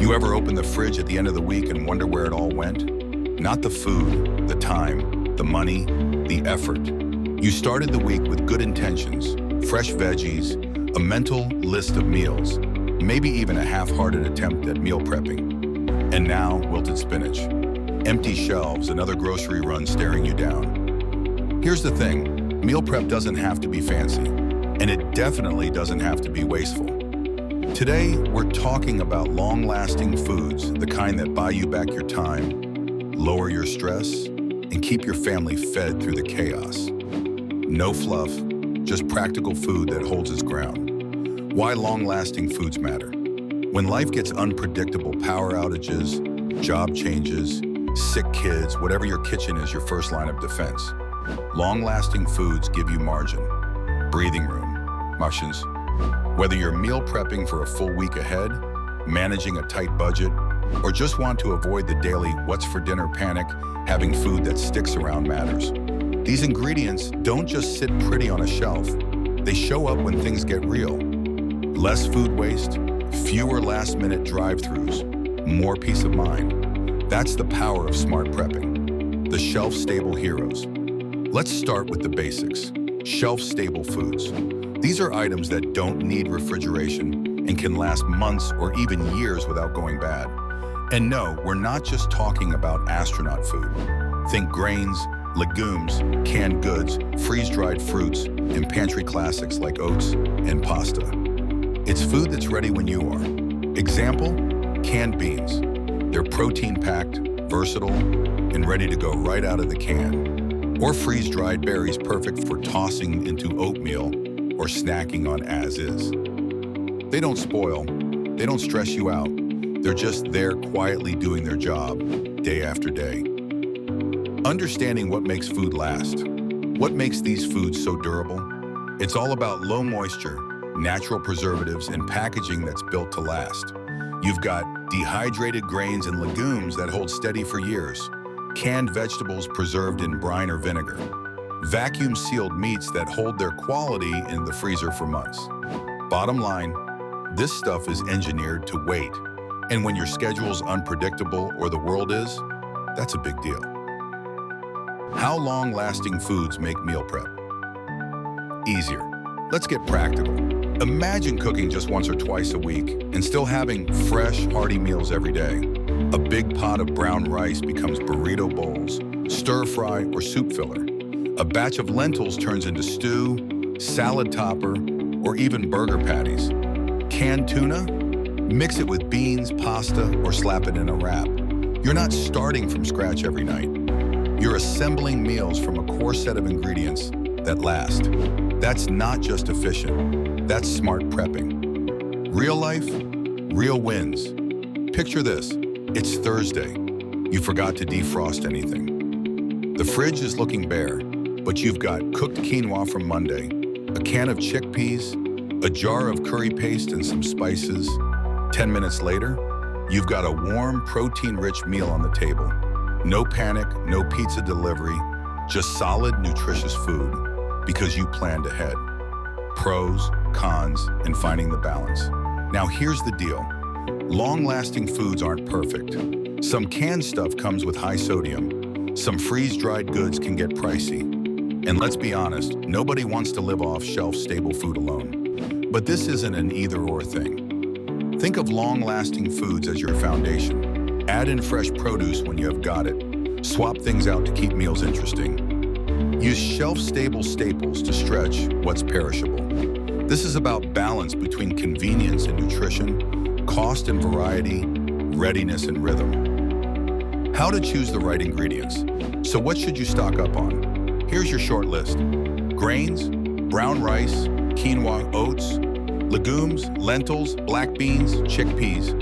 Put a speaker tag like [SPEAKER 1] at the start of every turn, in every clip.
[SPEAKER 1] You ever open the fridge at the end of the week and wonder where it all went? Not the food, the time, the money, the effort. You started the week with good intentions, fresh veggies, a mental list of meals, maybe even a half-hearted attempt at meal prepping. And now, wilted spinach. Empty shelves, another grocery run staring you down. Here's the thing, meal prep doesn't have to be fancy, and it definitely doesn't have to be wasteful. Today, we're talking about long-lasting foods, the kind that buy you back your time, lower your stress, and keep your family fed through the chaos. No fluff, just practical food that holds its ground. Why long-lasting foods matter. When life gets unpredictable, power outages, job changes, sick kids, whatever your kitchen is your first line of defense. Long-lasting foods give you margin, breathing room, mushes. Whether you're meal prepping for a full week ahead, managing a tight budget, or just want to avoid the daily what's for dinner panic, having food that sticks around matters. These ingredients don't just sit pretty on a shelf. They show up when things get real. Less food waste, fewer last-minute drive-thrus, more peace of mind. That's the power of smart prepping. The shelf-stable heroes. Let's start with the basics. Shelf-stable foods. These are items that don't need refrigeration and can last months or even years without going bad. And no, we're not just talking about astronaut food. Think grains, legumes, canned goods, freeze-dried fruits, and pantry classics like oats and pasta. It's food that's ready when you are. Example, canned beans. They're protein-packed, versatile, and ready to go right out of the can. Or freeze-dried berries, perfect for tossing into oatmeal or snacking on as-is. They don't spoil, they don't stress you out. They're just there quietly doing their job, day after day. Understanding what makes food last. What makes these foods so durable? It's all about low moisture, natural preservatives, and packaging that's built to last. You've got dehydrated grains and legumes that hold steady for years, canned vegetables preserved in brine or vinegar, vacuum-sealed meats that hold their quality in the freezer for months. Bottom line, this stuff is engineered to wait. And when your schedule's unpredictable or the world is, that's a big deal. How long-lasting foods make meal prep? Easier. Let's get practical. Imagine cooking just once or twice a week and still having fresh, hearty meals every day. A big pot of brown rice becomes burrito bowls, stir-fry, or soup filler. A batch of lentils turns into stew, salad topper, or even burger patties. Canned tuna? Mix it with beans, pasta, or slap it in a wrap. You're not starting from scratch every night. You're assembling meals from a core set of ingredients that last. That's not just efficient, that's smart prepping. Real life, real wins. Picture this, it's Thursday. You forgot to defrost anything. The fridge is looking bare, but you've got cooked quinoa from Monday, a can of chickpeas, a jar of curry paste and some spices. 10 minutes later, you've got a warm, protein-rich meal on the table. No panic, no pizza delivery, just solid, nutritious food, because you planned ahead. Pros, cons, and finding the balance. Now here's the deal. Long-lasting foods aren't perfect. Some canned stuff comes with high sodium. Some freeze-dried goods can get pricey. And let's be honest, nobody wants to live off shelf-stable food alone. But this isn't an either-or thing. Think of long-lasting foods as your foundation. Add in fresh produce when you have got it. Swap things out to keep meals interesting. Use shelf-stable staples to stretch what's perishable. This is about balance between convenience and nutrition, cost and variety, readiness and rhythm. How to choose the right ingredients. So what should you stock up on? Here's your short list. Grains, brown rice, quinoa, oats, legumes, lentils, black beans, chickpeas,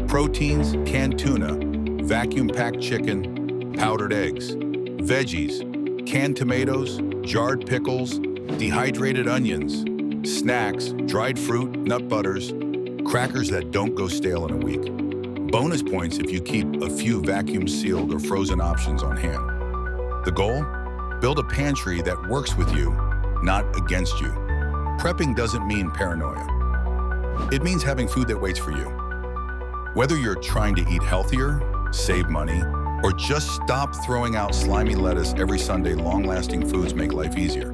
[SPEAKER 1] proteins, canned tuna, vacuum-packed chicken, powdered eggs, veggies, canned tomatoes, jarred pickles, dehydrated onions, snacks, dried fruit, nut butters, crackers that don't go stale in a week. Bonus points if you keep a few vacuum-sealed or frozen options on hand. The goal? Build a pantry that works with you, not against you. Prepping doesn't mean paranoia. It means having food that waits for you. Whether you're trying to eat healthier, save money, or just stop throwing out slimy lettuce every Sunday, long-lasting foods make life easier.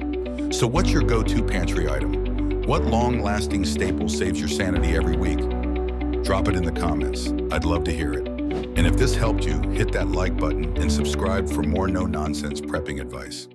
[SPEAKER 1] So what's your go-to pantry item? What long-lasting staple saves your sanity every week? Drop it in the comments. I'd love to hear it. And if this helped you, hit that like button and subscribe for more no-nonsense prepping advice.